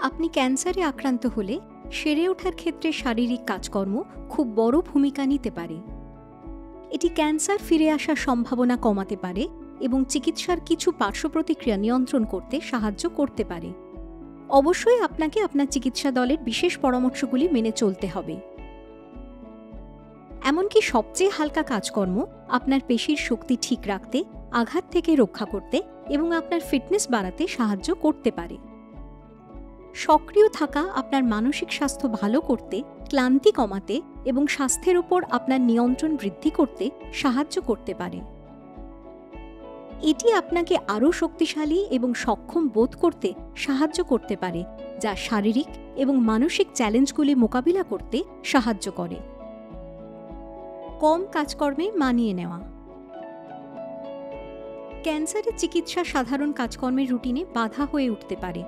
আপনি ক্যান্সারে আক্রান্ত হলে সেরে ওঠার ক্ষেত্রে শারীরিক কাজকর্ম খুব বড় ভূমিকা নিতে পারে। এটি ক্যান্সার ফিরে আসার সম্ভাবনা কমাতে পারে এবং চিকিৎসার কিছু পার্শ্বপ্রতিক্রিয়া নিয়ন্ত্রণ করতে সাহায্য করতে পারে। অবশ্যই আপনাকে আপনার চিকিৎসা দলের বিশেষ পরামর্শগুলি মেনে চলতে হবে। এমনকি সবচেয়ে হালকা কাজকর্ম আপনার পেশির শক্তি ঠিক রাখতে, আঘাত থেকে রক্ষা করতে এবং আপনার ফিটনেস বাড়াতে সাহায্য করতে পারে। সক্রিয় থাকা আপনার মানসিক স্বাস্থ্য ভালো করতে, ক্লান্তি কমাতে এবং স্বাস্থ্যের উপর আপনার নিয়ন্ত্রণ বৃদ্ধি করতে সাহায্য করতে পারে। এটি আপনাকে আরও শক্তিশালী এবং সক্ষম বোধ করতে সাহায্য করতে পারে, যা শারীরিক এবং মানসিক চ্যালেঞ্জগুলি মোকাবিলা করতে সাহায্য করে। কম কাজকর্মে মানিয়ে নেওয়া। ক্যান্সারের চিকিৎসা সাধারণ কাজকর্মের রুটিনে বাধা হয়ে উঠতে পারে।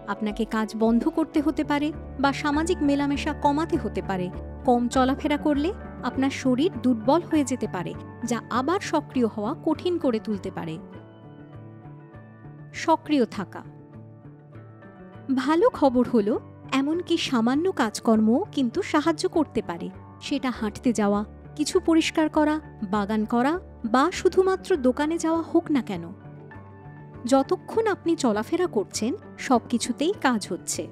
আপনাকে কাজ বন্ধ করতে হতে পারে বা সামাজিক মেলামেশা কমাতে হতে পারে। কম চলাফেরা করলে আপনার শরীর দুর্বল হয়ে যেতে পারে, যা আবার সক্রিয় হওয়া কঠিন করে তুলতে পারে। সক্রিয় থাকা। ভালো খবর হলো, এমনকি সামান্য কাজকর্মও কিন্তু সাহায্য করতে পারে। সেটা হাঁটতে যাওয়া, কিছু পরিষ্কার করা, বাগান করা বা শুধুমাত্র দোকানে যাওয়া হোক না কেন। যতক্ষণ আপনি চলাফেরা করছেন, সবকিছুতেই কাজ হচ্ছে।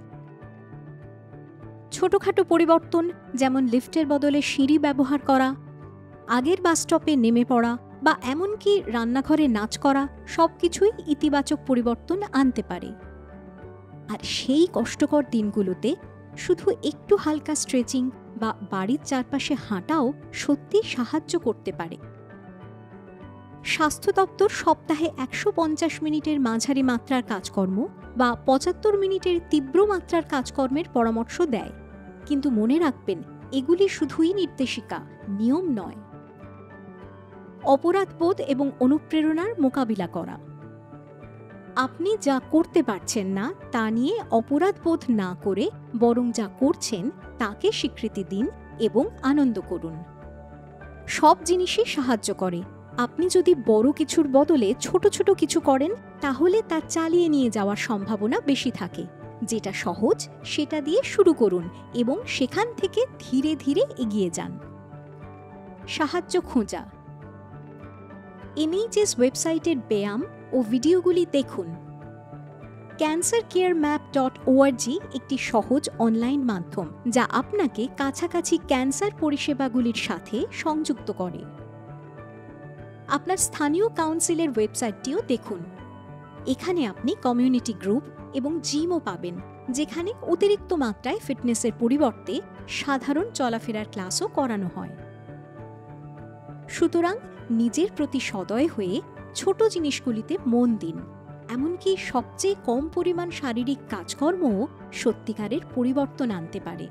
ছোটখাটো পরিবর্তন, যেমন লিফটের বদলে সিঁড়ি ব্যবহার করা, আগের বাস স্টপে নেমে পড়া বা এমনকি রান্নাঘরে নাচ করা, সবকিছুই ইতিবাচক পরিবর্তন আনতে পারে। আর সেই কষ্টকর দিনগুলোতে শুধু একটু হালকা স্ট্রেচিং বা বাড়ির চারপাশে হাঁটাও সত্যি সাহায্য করতে পারে। স্বাস্থ্য দপ্তর সপ্তাহে ১৫০ মিনিটের মাঝারি মাত্রার কাজকর্ম বা ৭৫ মিনিটের তীব্র মাত্রার কাজকর্মের পরামর্শ দেয়, কিন্তু মনে রাখবেন, এগুলি শুধুই নির্দেশিকা, নিয়ম নয়। অপরাধবোধ এবং অনুপ্রেরণার মোকাবিলা করা। আপনি যা করতে পারছেন না তা নিয়ে অপরাধবোধ না করে, বরং যা করছেন তাকে স্বীকৃতি দিন এবং আনন্দ করুন। সব জিনিসই সাহায্য করে। আপনি যদি বড় কিছুর বদলে ছোট ছোট কিছু করেন, তাহলে তা চালিয়ে নিয়ে যাওয়ার সম্ভাবনা বেশি থাকে। যেটা সহজ সেটা দিয়ে শুরু করুন এবং সেখান থেকে ধীরে ধীরে এগিয়ে যান। সাহায্য খোঁজা। NHS ওয়েবসাইটের ব্যায়াম ও ভিডিওগুলি দেখুন। cancercaremap.org একটি সহজ অনলাইন মাধ্যম, যা আপনাকে কাছাকাছি ক্যান্সার পরিষেবাগুলির সাথে সংযুক্ত করে। আপনার স্থানীয় কাউন্সিলের ওয়েবসাইটটিও দেখুন। এখানে আপনি কমিউনিটি গ্রুপ এবং জিমও পাবেন, যেখানে অতিরিক্ত মাত্রায় ফিটনেসের পরিবর্তে সাধারণ চলাফেরার ক্লাসও করানো হয়। সুতরাং নিজের প্রতি সদয় হয়ে ছোট জিনিসগুলিতে মন দিন। এমনকি সবচেয়ে কম পরিমাণ শারীরিক কাজকর্মও সত্যিকারের পরিবর্তন আনতে পারে।